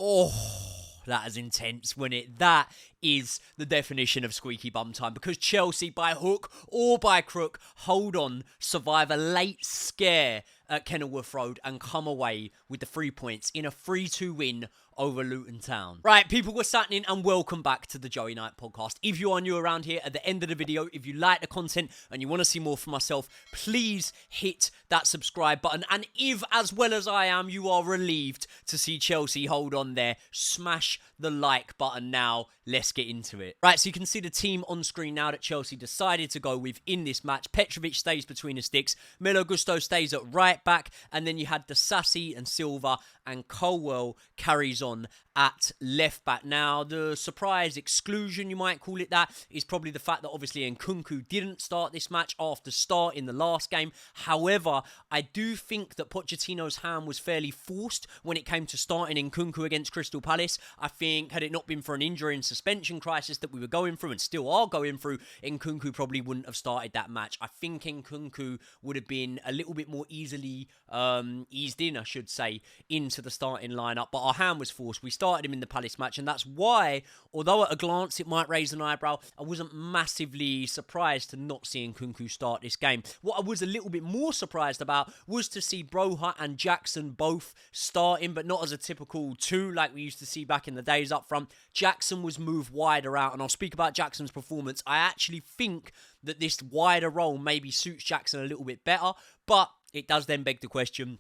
Oh, that is intense, wasn't it? That is the definition of squeaky bum time, because Chelsea, by hook or by crook, hold on, survive a late scare at Kenilworth Road and come away with the 3 points in a 3-2 win over Luton Town. Right, people, what's happening, and welcome back to the Joey Knight podcast. If you are new around here, at the end of the video, if you like the content and you want to see more from myself, please hit that subscribe button. And if, as well as I am, you are relieved to see Chelsea hold on there, smash the like button now. Let's get into it. Right, so you can see the team on screen now that Chelsea decided to go with in this match. Petrovic stays between the sticks, Milo Gusto stays at right back, and then you had Disasi and Silva, and Colwell carries on at left back. Now, the surprise exclusion, you might call it that, is probably the fact that obviously Nkunku didn't start this match after starting the last game. However, I do think that Pochettino's hand was fairly forced when it came to starting Nkunku against Crystal Palace. I think had it not been for an injury and suspension crisis that we were going through and still are going through, Nkunku probably wouldn't have started that match. I think Nkunku would have been a little bit more easily eased in, I should say, into the starting lineup. But our hand was forced. We started him in the Palace match, and that's why, although at a glance it might raise an eyebrow, I wasn't massively surprised to not see Nkunku start this game. What I was a little bit more surprised about was to see Broha and Jackson both starting, but not as a typical two like we used to see back in the days up front. Jackson was moved wider out, and I'll speak about Jackson's performance. I actually think that this wider role maybe suits Jackson a little bit better, but it does then beg the question,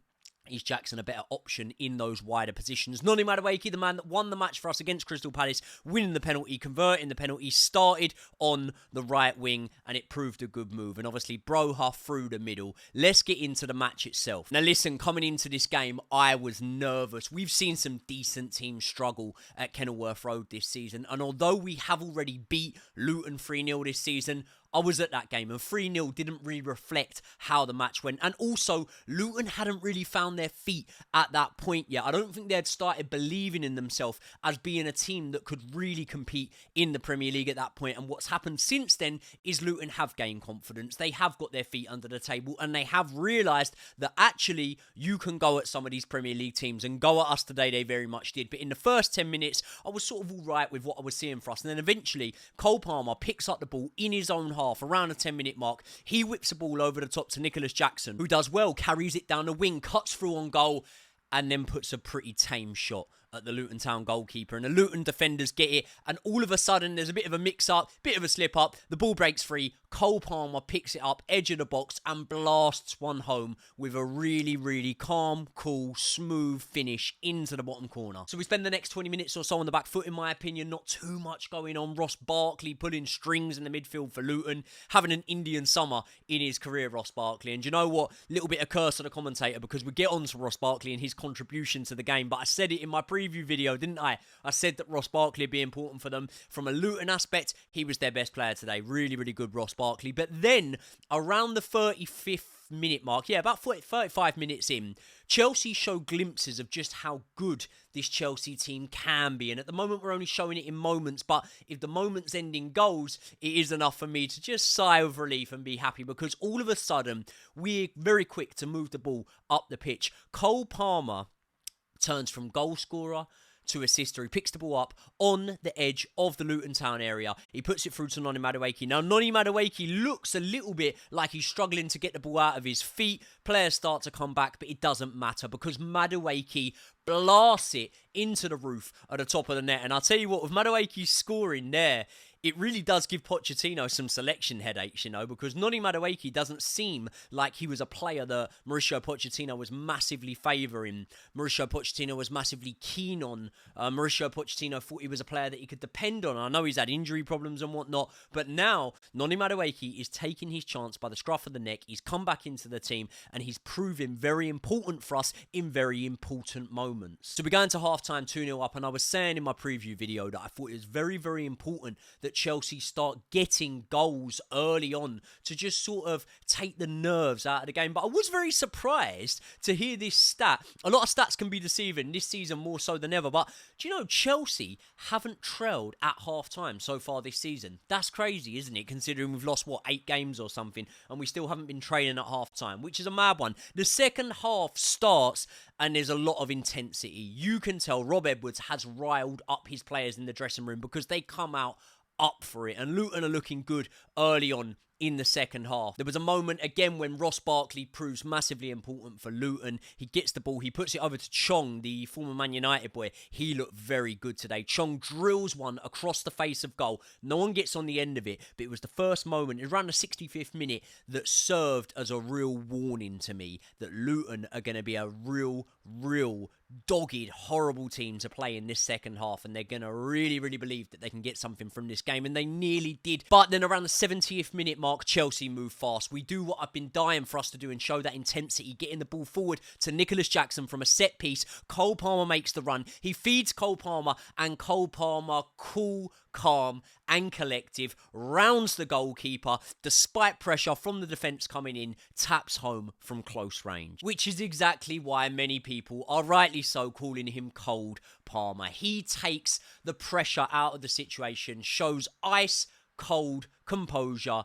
is Jackson a better option in those wider positions? Noni Madueke, the man that won the match for us against Crystal Palace, winning the penalty, converting the penalty, started on the right wing, and it proved a good move. And obviously, Broha through the middle. Let's get into the match itself. Now listen, coming into this game, I was nervous. We've seen some decent teams struggle at Kenilworth Road this season, and although we have already beat Luton 3-0 this season, I was at that game, and 3-0 didn't really reflect how the match went. And also, Luton hadn't really found their feet at that point yet. I don't think they had started believing in themselves as being a team that could really compete in the Premier League at that point. And what's happened since then is Luton have gained confidence. They have got their feet under the table, and they have realised that actually you can go at some of these Premier League teams, and go at us today they very much did. But in the first 10 minutes, I was sort of all right with what I was seeing for us. And then eventually, Cole Palmer picks up the ball in his own half around the 10-minute mark. He whips the ball over the top to Nicholas Jackson, who does well, carries it down the wing, cuts through on goal, and then puts a pretty tame shot at the Luton Town goalkeeper. And the Luton defenders get it, and all of a sudden there's a bit of a mix-up, bit of a slip-up, the ball breaks free, Cole Palmer picks it up, edge of the box, and blasts one home with a really, really calm, cool, smooth finish into the bottom corner. So we spend the next 20 minutes or so on the back foot, in my opinion. Not too much going on. Ross Barkley pulling strings in the midfield for Luton, having an Indian summer in his career, Ross Barkley. And you know what? Little bit of curse on the commentator, because we get on to Ross Barkley and his contribution to the game. But I said it in my preview video, didn't I? I said that Ross Barkley would be important for them. From a Luton aspect, he was their best player today. Really, really good Ross Barkley. But then, around the 35th minute mark, about 35 minutes in, Chelsea show glimpses of just how good this Chelsea team can be. And at the moment, we're only showing it in moments. But if the moments end in goals, it is enough for me to just sigh of relief and be happy, because all of a sudden, we're very quick to move the ball up the pitch. Cole Palmer turns from goal scorer to assister. He picks the ball up on the edge of the Luton Town area. He puts it through to Noni Madueke. Now, Noni Madueke looks a little bit like he's struggling to get the ball out of his feet. Players start to come back, but it doesn't matter, because Madueke blasts it into the roof at the top of the net. And I'll tell you what, with Madueke scoring there, it really does give Pochettino some selection headaches, you know, because Noni Madueke doesn't seem like he was a player that Mauricio Pochettino was massively favouring. Mauricio Pochettino was massively keen on. Mauricio Pochettino thought he was a player that he could depend on. I know he's had injury problems and whatnot, but now Noni Madueke is taking his chance by the scruff of the neck. He's come back into the team, and he's proving very important for us in very important moments. So we go into half-time 2-0 up, and I was saying in my preview video that I thought it was very, very important that Chelsea start getting goals early on to just sort of take the nerves out of the game. But I was very surprised to hear this stat. A lot of stats can be deceiving this season more so than ever. But do you know, Chelsea haven't trailed at half-time so far this season. That's crazy, isn't it? Considering we've lost, 8 games or something, and we still haven't been trailing at half-time, which is a mad one. The second half starts, and there's a lot of intensity. You can tell Rob Edwards has riled up his players in the dressing room because they come out up for it. And Luton are looking good early on in the second half. There was a moment again when Ross Barkley proves massively important for Luton. He gets the ball, he puts it over to Chong, the former Man United boy. He looked very good today. Chong drills one across the face of goal. No one gets on the end of it, but it was the first moment, it was around the 65th minute, that served as a real warning to me that Luton are going to be a real dogged, horrible team to play in this second half, and they're going to really believe that they can get something from this game, and they nearly did. But then around the 70th minute mark, Chelsea move fast. We do what I've been dying for us to do and show that intensity, getting the ball forward to Nicholas Jackson from a set piece. Cole Palmer makes the run. He feeds Cole Palmer, and Cole Palmer, cool, calm and collective, rounds the goalkeeper despite pressure from the defence coming in, taps home from close range, which is exactly why many people are rightly so calling him Cold Palmer. He takes the pressure out of the situation, shows ice cold composure,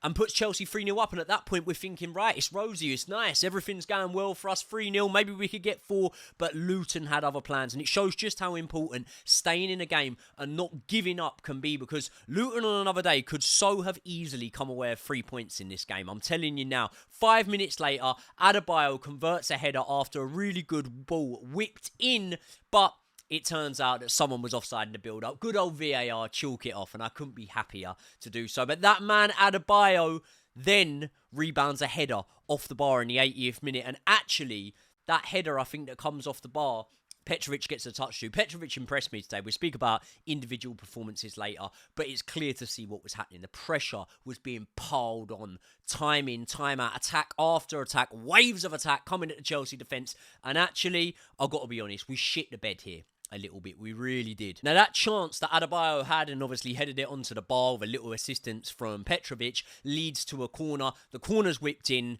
and puts Chelsea 3-0 up. And at that point, we're thinking, right, it's rosy, it's nice, everything's going well for us, 3-0, maybe we could get 4. But Luton had other plans, and it shows just how important staying in a game and not giving up can be, because Luton on another day could so have easily come away with 3 points in this game. I'm telling you now. 5 minutes later, Adebayo converts a header after a really good ball whipped in, but it turns out that someone was offside in the build-up. Good old VAR, chalk it off, and I couldn't be happier to do so. But that man, Adebayo, then rebounds a header off the bar in the 80th minute. And actually, that header, I think, that comes off the bar, Petrovic gets a touch to. Petrovic impressed me today. We'll speak about individual performances later, but it's clear to see what was happening. The pressure was being piled on, time in, time out, attack after attack, waves of attack coming at the Chelsea defence. And actually, I've got to be honest, we shit the bed here a little bit. We really did. Now, that chance that Adebayo had and obviously headed it onto the bar with a little assistance from Petrovic leads to a corner. The corner's whipped in,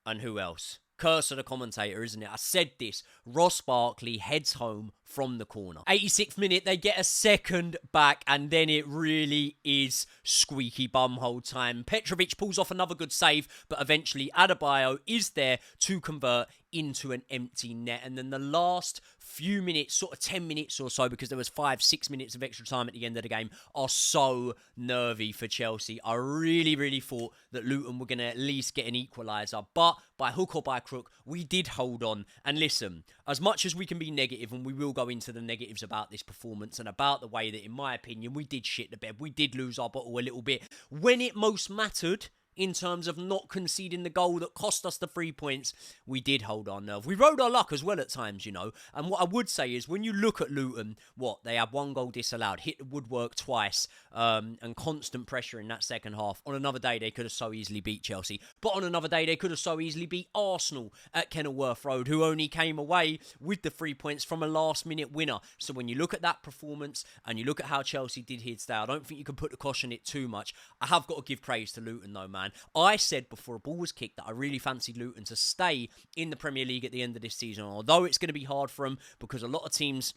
and who else? Curse of the commentator, isn't it? I said this. Ross Barkley heads home from the corner. 86th minute, they get a second back, and then it really is squeaky bumhole time. Petrovic pulls off another good save, but eventually Adebayo is there to convert into an empty net. And then the last few minutes, sort of 10 minutes or so, because there was 5-6 minutes of extra time at the end of the game, are so nervy for Chelsea. I really thought that Luton were going to at least get an equaliser, but by hook or by crook, we did hold on. And listen, as much as we can be negative, and we will go into the negatives about this performance and about the way that, in my opinion, we did shit the bed, we did lose our bottle a little bit when it most mattered, in terms of not conceding the goal that cost us the 3 points, we did hold our nerve. We rode our luck as well at times, you know. And what I would say is, when you look at Luton, they had 1 goal disallowed, hit the woodwork twice, and constant pressure in that second half. On another day, they could have so easily beat Chelsea. But on another day, they could have so easily beat Arsenal at Kenilworth Road, who only came away with the 3 points from a last-minute winner. So when you look at that performance, and you look at how Chelsea did here today, I don't think you can put the caution in it too much. I have got to give praise to Luton, though, man. I said before a ball was kicked that I really fancied Luton to stay in the Premier League at the end of this season, although it's going to be hard for them because a lot of teams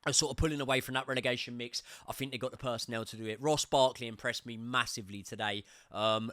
are sort of pulling away from that relegation mix. I think they got the personnel to do it. Ross Barkley impressed me massively today.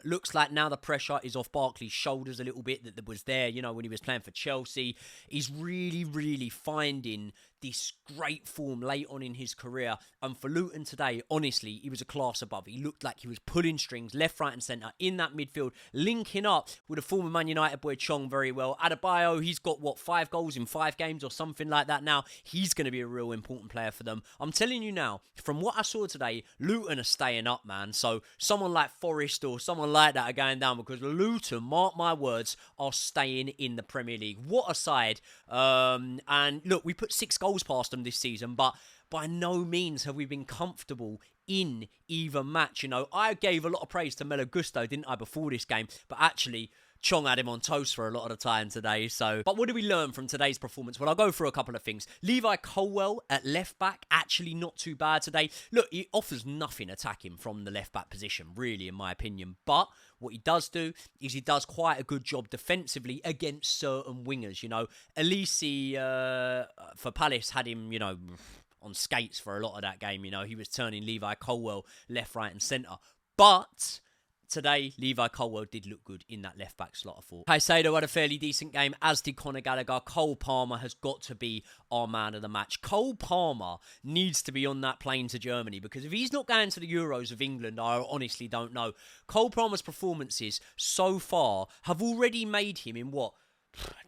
Looks like now the pressure is off Barkley's shoulders a little bit that was there, you know, when he was playing for Chelsea. He's really finding this great form late on in his career. And for Luton today, honestly, he was a class above. He looked like he was pulling strings left, right and centre in that midfield, linking up with a former Man United boy Chong very well. Adebayo, he's got, 5 goals in 5 games or something like that now. He's going to be a real important player for them. I'm telling you now, from what I saw today, Luton are staying up, man. So someone like Forest or someone like that are going down, because Luton, mark my words, are staying in the Premier League. What a side. And look, we put 6 goals past them this season, but by no means have we been comfortable in either match. You know, I gave a lot of praise to Melo Gusto, didn't I, before this game, but actually Chong had him on toast for a lot of the time today. But what did we learn from today's performance? Well, I'll go through a couple of things. Levi Colwell at left back, actually not too bad today. Look, he offers nothing attacking from the left back position, really, in my opinion. But what he does do is he does quite a good job defensively against certain wingers. Elise for Palace had him, on skates for a lot of that game. He was turning Levi Colwell left, right and centre. But today, Levi Colwell did look good in that left-back slot, I thought. Caicedo had a fairly decent game, as did Conor Gallagher. Cole Palmer has got to be our man of the match. Cole Palmer needs to be on that plane to Germany, because if he's not going to the Euros of England, I honestly don't know. Cole Palmer's performances so far have already made him, in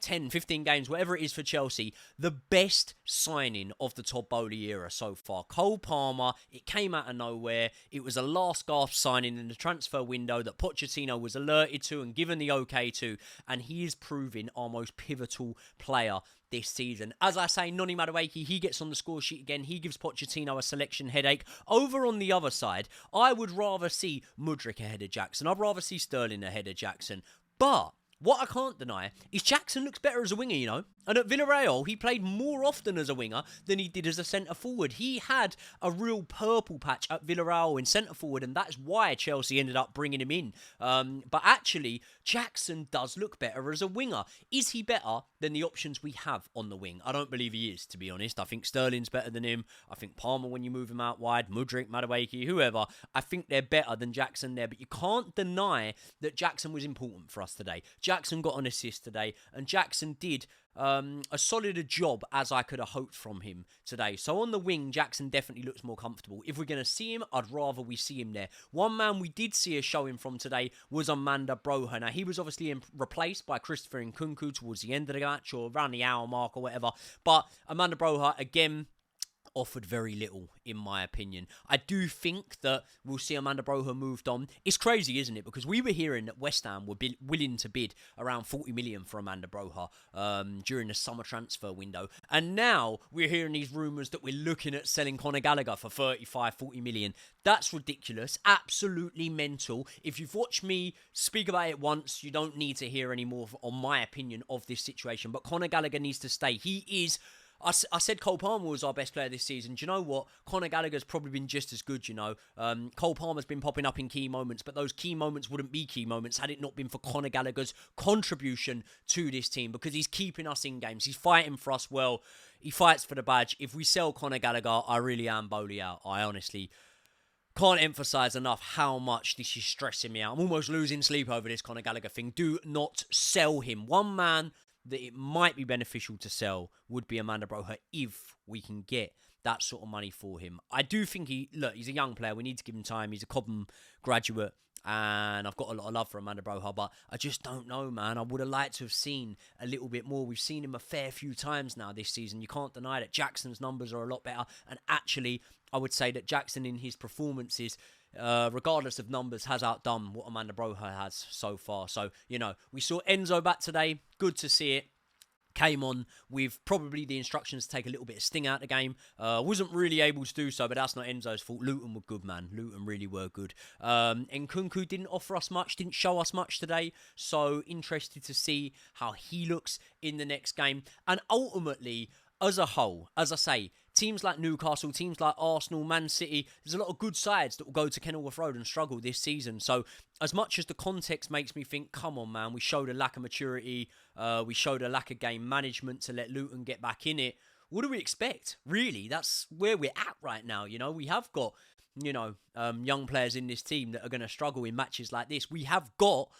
10, 15 games, whatever it is for Chelsea, the best signing of the Todd Boehly era so far. Cole Palmer, it came out of nowhere. It was a last gasp signing in the transfer window that Pochettino was alerted to and given the okay to, and he is proving our most pivotal player this season. As I say, Noni Madueke, he gets on the score sheet again. He gives Pochettino a selection headache. Over on the other side, I would rather see Mudryk ahead of Jackson. I'd rather see Sterling ahead of Jackson. But what I can't deny is Jackson looks better as a winger, And at Villarreal, he played more often as a winger than he did as a centre-forward. He had a real purple patch at Villarreal in centre-forward, and that's why Chelsea ended up bringing him in. But actually, Jackson does look better as a winger. Is he better than the options we have on the wing? I don't believe he is, to be honest. I think Sterling's better than him. I think Palmer, when you move him out wide, Mudryk, Madueke, whoever, I think they're better than Jackson there. But you can't deny that Jackson was important for us today. Jackson got an assist today, and Jackson did a solider job as I could have hoped from him today. So on the wing, Jackson definitely looks more comfortable. If we're going to see him, I'd rather we see him there. One man we did see a showing from today was Amanda Broha. Now, he was obviously replaced by Christopher Nkunku towards the end of the match or around the hour mark or whatever. But Amanda Broha, again, offered very little, in my opinion. I do think that we'll see Amanda Broha moved on. It's crazy, isn't it? Because we were hearing that West Ham were willing to bid around 40 million for Amanda Broha during the summer transfer window. And now we're hearing these rumours that we're looking at selling Conor Gallagher for 35, 40 million. That's ridiculous. Absolutely mental. If you've watched me speak about it once, you don't need to hear any more on my opinion of this situation. But Conor Gallagher needs to stay. He is... I said Cole Palmer was our best player this season. Do you know what? Conor Gallagher's probably been just as good, Cole Palmer's been popping up in key moments, but those key moments wouldn't be key moments had it not been for Conor Gallagher's contribution to this team, because he's keeping us in games. He's fighting for us well. He fights for the badge. If we sell Conor Gallagher, I really am Boehly out. I honestly can't emphasise enough how much this is stressing me out. I'm almost losing sleep over this Conor Gallagher thing. Do not sell him. One man that it might be beneficial to sell would be Amanda Broha if we can get that sort of money for him. I do think he's a young player. We need to give him time. He's a Cobham graduate, and I've got a lot of love for Amanda Broha, but I just don't know, man. I would have liked to have seen a little bit more. We've seen him a fair few times now this season. You can't deny that Jackson's numbers are a lot better, and actually, I would say that Jackson in his performances, regardless of numbers, has outdone what Amanda Broha has so far. So, we saw Enzo back today. Good to see it. Came on with probably the instructions to take a little bit of sting out of the game. Wasn't really able to do so, but that's not Enzo's fault. Luton were good, man. Luton really were good. Nkunku didn't offer us much, didn't show us much today. So interested to see how he looks in the next game. And ultimately, as a whole, as I say, teams like Newcastle, teams like Arsenal, Man City, there's a lot of good sides that will go to Kenilworth Road and struggle this season. So as much as the context makes me think, come on, man, we showed a lack of maturity, we showed a lack of game management to let Luton get back in it. What do we expect? Really, that's where we're at right now. We have got, young players in this team that are going to struggle in matches like this. We have got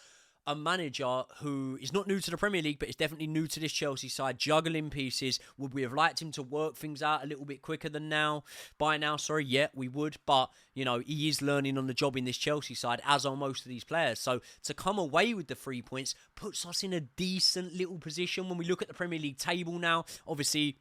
a manager who is not new to the Premier League, but is definitely new to this Chelsea side, juggling pieces. Would we have liked him to work things out a little bit quicker than now? By now, sorry, yeah, we would. But, he is learning on the job in this Chelsea side, as are most of these players. So to come away with the 3 points puts us in a decent little position. When we look at the Premier League table now, obviously,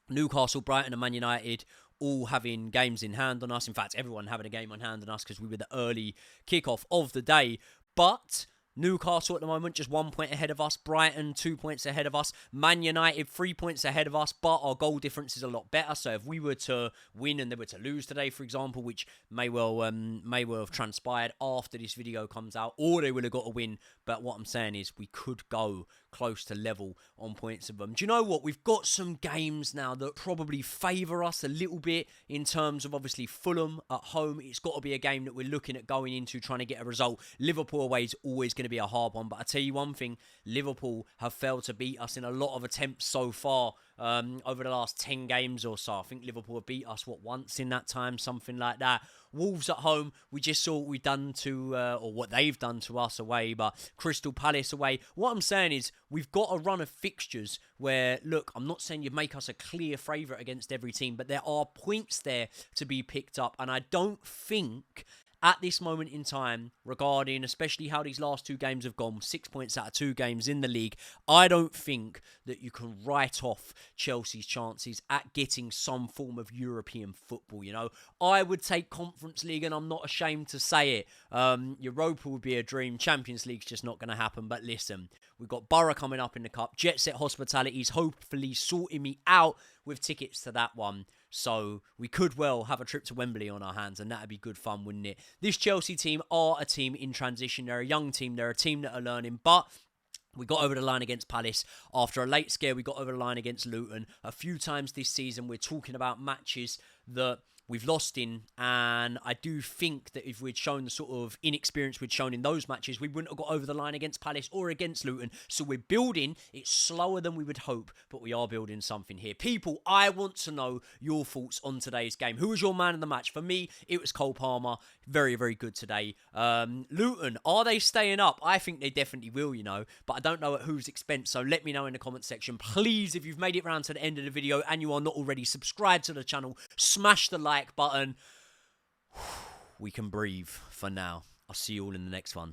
Newcastle, Brighton and Man United all having games in hand on us. In fact, everyone having a game on hand on us because we were the early kickoff of the day. But Newcastle at the moment just 1 point ahead of us. Brighton 2 points ahead of us. Man United 3 points ahead of us, but our goal difference is a lot better. So if we were to win and they were to lose today, for example, which may well have transpired after this video comes out, or they would have got a win. But what I'm saying is we could go close to level on points of them. Do you know what? We've got some games now that probably favour us a little bit in terms of obviously Fulham at home. It's got to be a game that we're looking at going into trying to get a result. Liverpool away is always going to be a hard one. But I tell you one thing, Liverpool have failed to beat us in a lot of attempts so far. Over the last 10 games or so. I think Liverpool have beat us, once in that time, something like that. Wolves at home, we just saw what we've done to, or what they've done to us away, but Crystal Palace away. What I'm saying is, we've got a run of fixtures where, look, I'm not saying you make us a clear favourite against every team, but there are points there to be picked up, and I don't think at this moment in time, regarding especially how these last 2 games have gone, 6 points out of 2 games in the league, I don't think that you can write off Chelsea's chances at getting some form of European football, you know. I would take Conference League, and I'm not ashamed to say it. Europa would be a dream. Champions League's just not going to happen. But listen, we've got Borough coming up in the Cup. Jet Set Hospitality's hopefully sorting me out with tickets to that one. So we could well have a trip to Wembley on our hands, and that'd be good fun, wouldn't it? This Chelsea team are a team in transition. They're a young team. They're a team that are learning, but we got over the line against Palace. After a late scare, we got over the line against Luton. A few times this season, we're talking about matches that we've lost in, and I do think that if we'd shown the sort of inexperience we'd shown in those matches, we wouldn't have got over the line against Palace or against Luton. So we're building. It's slower than we would hope, but we are building something here. People, I want to know your thoughts on today's game. Who was your man of the match? For me, it was Cole Palmer. Very, very good today. Luton, are they staying up? I think they definitely will, you know, but I don't know at whose expense, so let me know in the comment section. Please, if you've made it round to the end of the video and you are not already subscribed to the channel, smash the like button. We can breathe for now. I'll see you all in the next one.